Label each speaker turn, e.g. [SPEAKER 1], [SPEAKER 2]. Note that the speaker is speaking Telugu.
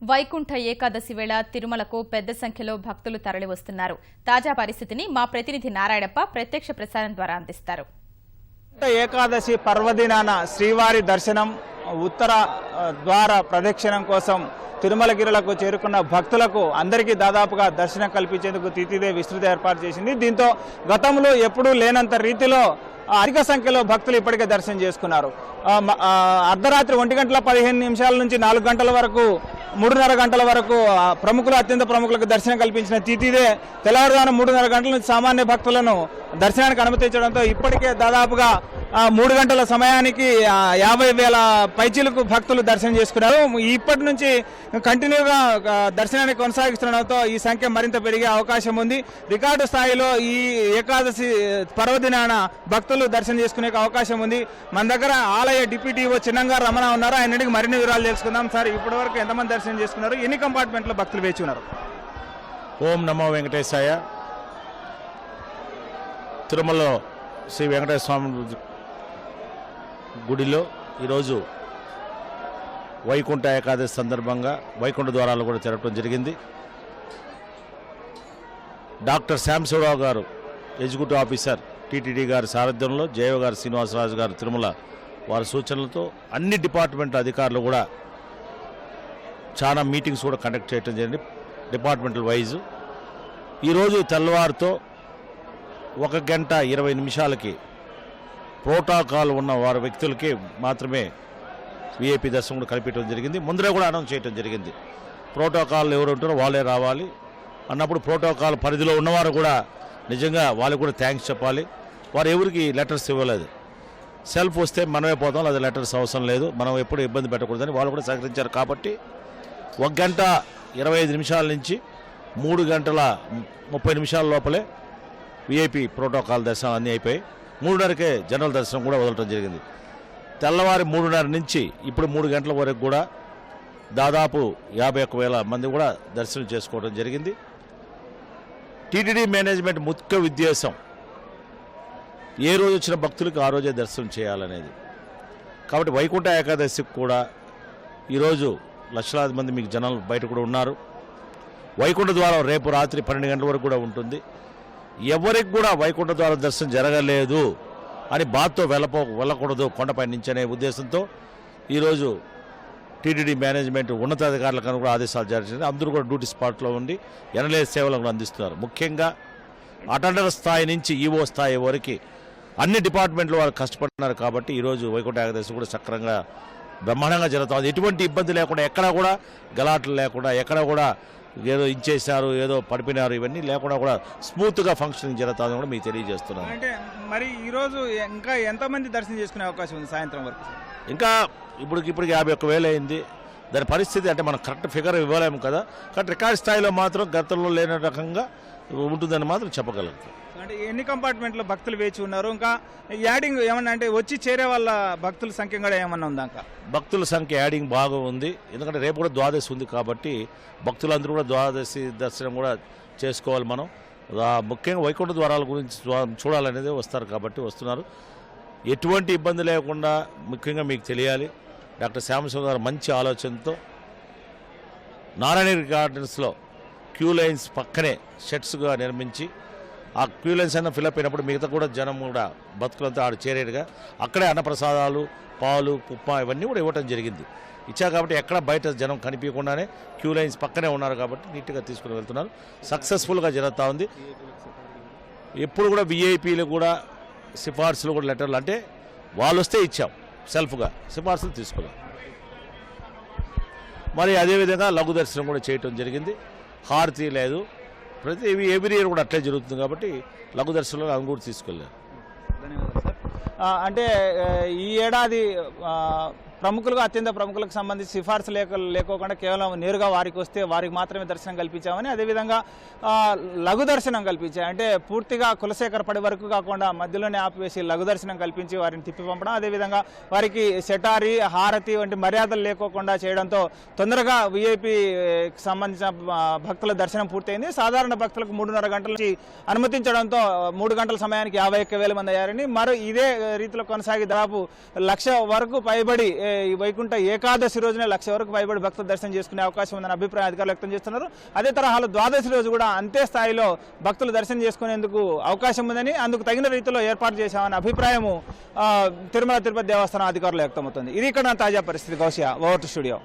[SPEAKER 1] వైకుంఠ ఏకాదశి వేళ తిరుమలకు పెద్ద సంఖ్యలో భక్తులు తరలివస్తున్నారు. తాజా పరిస్థితిని మా ప్రతినిధి నారాయణప్ప ప్రత్యక్ష ప్రసారం ద్వారా అందిస్తారు.
[SPEAKER 2] ఏకాదశి పర్వదినాన శ్రీవారి దర్శనం ఉత్తర ద్వార ప్రదక్షిణం కోసం తిరుమలగిరులకు చేరుకున్న భక్తులకు అందరికీ దాదాపుగా దర్శనం కల్పించేందుకు తితిదే విస్తృత ఏర్పాటు చేసింది. దీంతో గతంలో ఎప్పుడూ లేనంత రీతిలో అధిక సంఖ్యలో భక్తులు ఇప్పటికే దర్శనం చేసుకున్నారు. అర్ధరాత్రి 1:15 నుంచి 4 గంటల వరకు 3:30 గంటల వరకు అత్యంత ప్రముఖులకు దర్శనం కల్పించిన తితిదే తెల్లవారుజామున 3:30 గంటల నుంచి సామాన్య భక్తులను దర్శనానికి అనుమతించడంతో ఇప్పటికే దాదాపుగా 3 గంటల సమయానికి 50,000 పైచీలకు భక్తులు దర్శనం చేసుకున్నారు. ఇప్పటి నుంచి కంటిన్యూగా దర్శనాన్ని కొనసాగిస్తుండడంతో ఈ సంఖ్య మరింత పెరిగే అవకాశం ఉంది. రికార్డు స్థాయిలో ఈ ఏకాదశి పర్వదినాన భక్తులు దర్శనం చేసుకునే అవకాశం ఉంది. మన దగ్గర ఆలయ డిప్యూటీఓ చిన్నంగారు రమణ ఉన్నారు. ఆయన నుండి మరిన్ని వివరాలు తెలుసుకుందాం. సార్, ఇప్పటి వరకు ఎంతమంది దర్శనం చేసుకున్నారు? ఎన్ని కంపార్ట్మెంట్లో భక్తులు వేచి ఉన్నారు?
[SPEAKER 3] ఓం నమో వెంకటేశాయ. తిరుమలలో శ్రీ వెంకటేశ్వర స్వామి గుడిలో ఈరోజు వైకుంఠ ఏకాదశి సందర్భంగా వైకుంఠ ద్వారాలు కూడా తెరవడం జరిగింది. డాక్టర్ శ్యాంశివరావు గారు ఎగ్జిక్యూటివ్ ఆఫీసర్ టీటీడీ గారి సారథ్యంలో జేవ గారు శ్రీనివాసరాజు గారు తిరుమల వారి సూచనలతో అన్ని డిపార్ట్మెంట్ల అధికారులు కూడా చాలా మీటింగ్స్ కూడా కండక్ట్ చేయడం జరిగింది డిపార్ట్మెంటల్ వైజు. ఈరోజు తెల్లవారుతో 1:20 ప్రోటోకాల్ ఉన్న వారి వ్యక్తులకి మాత్రమే విఐపి దర్శనం కూడా కల్పించడం జరిగింది. ముందరే కూడా అనౌన్స్ చేయడం జరిగింది. ప్రోటోకాల్ ఎవరు ఉంటారో వాళ్ళే రావాలి అన్నప్పుడు ప్రోటోకాల్ పరిధిలో ఉన్నవారు కూడా నిజంగా వాళ్ళకి కూడా థ్యాంక్స్ చెప్పాలి. వారు ఎవరికి లెటర్స్ ఇవ్వలేదు. సెల్ఫ్ వస్తే మనమే పోతాం, అది లెటర్స్ అవసరం లేదు, మనం ఎప్పుడు ఇబ్బంది పెట్టకూడదని వాళ్ళు కూడా సహకరించారు. కాబట్టి 1:25 నుంచి 3:30 లోపలే విఐపి ప్రోటోకాల్ దర్శనాలు అన్నీ అయిపోయి 3:30కే జనరల్ దర్శనం కూడా వదలటం జరిగింది. తెల్లవారి 3:30 నుంచి ఇప్పుడు 3 గంటల వరకు కూడా దాదాపు 51,000 మంది కూడా దర్శనం చేసుకోవడం జరిగింది. టీటీడీ మేనేజ్మెంట్ ముఖ్య ఉద్దేశం ఏ రోజు వచ్చిన భక్తులకు ఆ రోజే దర్శనం చేయాలనేది. కాబట్టి వైకుంఠ ఏకాదశికి కూడా ఈరోజు లక్షలాది మంది మీకు జనాలు బయట కూడా ఉన్నారు. వైకుంఠ ద్వారం రేపు రాత్రి 12 గంటల వరకు కూడా ఉంటుంది. ఎవరికి కూడా వైకుంఠ ద్వారం దర్శనం జరగలేదు అని బాధతో వెళ్ళకూడదు కొండపై నుంచి అనే ఉద్దేశంతో ఈరోజు టీటీడీ మేనేజ్మెంట్ ఉన్నతాధికారులకు కూడా ఆదేశాలు జారీ చేసింది. అందరూ కూడా డ్యూటీ స్పాట్లో ఉండి ఎనలేని సేవలను అందిస్తున్నారు. ముఖ్యంగా అటెండర్ స్థాయి నుంచి ఈవో స్థాయి వరకు అన్ని డిపార్ట్మెంట్లు వారు కష్టపడుతున్నారు. కాబట్టి ఈరోజు వైకుంఠ ఏకాదశి కూడా సక్రమంగా బ్రహ్మాండంగా జరుగుతుంది. ఎటువంటి ఇబ్బంది లేకుండా, ఎక్కడా కూడా గలాట్లు లేకుండా, ఎక్కడ కూడా ఏదో ఇచ్చేశారు ఏదో పడిపోయినారు ఇవన్నీ లేకుండా కూడా స్మూత్గా ఫంక్షనింగ్ జరుగుతుందని కూడా మీకు తెలియజేస్తున్నాను.
[SPEAKER 2] అంటే మరి ఈరోజు ఇంకా ఎంతమంది దర్శనం చేసుకునే అవకాశం ఉంది సాయంత్రం వరకు?
[SPEAKER 3] ఇంకా ఇప్పటికి 51,000 అయింది. దాని పరిస్థితి అంటే మనం కరెక్ట్ ఫిగర్ ఇవ్వలేము కదా. కాబట్టి రికార్డ్ స్థాయిలో మాత్రం గతంలో లేని రకంగా ఉంటుందని మాత్రం చెప్పగలుగుతాం.
[SPEAKER 2] అంటే ఎన్ని కంపార్ట్మెంట్లో భక్తులు వేచి ఉన్నారు? ఇంకా యాడింగ్ ఏమన్నా అంటే వచ్చి చేరే వాళ్ళ భక్తుల సంఖ్య కూడా ఏమన్నా ఉందా? ఇంకా
[SPEAKER 3] భక్తుల సంఖ్య యాడింగ్ బాగా ఉంది. ఎందుకంటే రేపు కూడా ద్వాదశి ఉంది కాబట్టి భక్తులందరూ కూడా ద్వాదశి దర్శనం కూడా చేసుకోవాలి. మనం ముఖ్యంగా వైకుంఠ ద్వారాల గురించి చూడాలనేది వస్తారు కాబట్టి వస్తున్నారు. ఎటువంటి ఇబ్బంది లేకుండా ముఖ్యంగా మీకు తెలియాలి, డాక్టర్ శ్యామశివ గారు మంచి ఆలోచనతో నారాయణ గార్డెన్స్లో క్యూ లైన్స్ పక్కనే షెడ్స్గా నిర్మించి ఆ క్యూ లైన్స్ అన్న ఫిలప్ అయినప్పుడు మిగతా కూడా జనం కూడా భక్తులంతా ఆడ చేరేడుగా అక్కడే అన్నప్రసాదాలు, పాలు, ఉప్మా ఇవన్నీ కూడా ఇవ్వటం జరిగింది. ఇచ్చా కాబట్టి ఎక్కడ బయట జనం కనిపించకుండానే క్యూ లైన్స్ పక్కనే ఉన్నారు కాబట్టి నీట్గా తీసుకుని వెళ్తున్నారు. సక్సెస్ఫుల్గా జరుగుతూ ఉంది. ఎప్పుడు కూడా విఐపీలు కూడా సిఫార్సులు కూడా లెటర్లు అంటే వాళ్ళు వస్తే ఇచ్చాం, సెల్ఫ్గా సిఫార్సులు తీసుకోలేం. మరి అదేవిధంగా లఘు దర్శనం కూడా చేయటం జరిగింది. హారతి లేదు, ప్రతి ఎవ్రీ ఇయర్ కూడా అట్లే జరుగుతుంది కాబట్టి లఘు దర్శనంలో అవి కూడా తీసుకెళ్ళారు.
[SPEAKER 2] ధన్యవాదాలు సార్. అంటే ఈ ఏడాది ప్రముఖులుగా అత్యంత ప్రముఖులకు సంబంధించి సిఫార్సు లేకోకుండా కేవలం నేరుగా వారికి వస్తే వారికి మాత్రమే దర్శనం కల్పించామని, అదేవిధంగా లఘు దర్శనం కల్పించాయి. అంటే పూర్తిగా కులశేఖర పడి వరకు కాకుండా మధ్యలోనే ఆపివేసి లఘు దర్శనం కల్పించి వారిని తిప్పి పంపడం, అదేవిధంగా వారికి సెటారి, హారతి వంటి మర్యాదలు లేకోకుండా చేయడంతో తొందరగా విఐపికి సంబంధించిన భక్తుల దర్శనం పూర్తయింది. సాధారణ భక్తులకు 3:30 గంటల నుంచి అనుమతించడంతో 3 గంటల సమయానికి 51,000 మంది అయ్యారని, మరో ఇదే రీతిలో కొనసాగి దాదాపు 1,00,000 వరకు పైబడి ఈ వైకుంఠ ఏకాదశి రోజునే 1,00,000 వరకు పైబడి భక్తులు దర్శనం చేసుకునే అవకాశం ఉందని అభిప్రాయం అధికారులు వ్యక్తం చేస్తున్నారు. అదే తరహాలో ద్వాదశి రోజు కూడా అంతే స్థాయిలో భక్తులు దర్శనం చేసుకునేందుకు అవకాశం ఉందని, అందుకు తగిన రీతిలో ఏర్పాటు చేశామని అభిప్రాయము తిరుమల తిరుపతి దేవస్థానం అధికారులు వ్యక్తమవుతుంది. ఇది ఇక్కడ తాజా పరిస్థితి. Gousia, over to studio.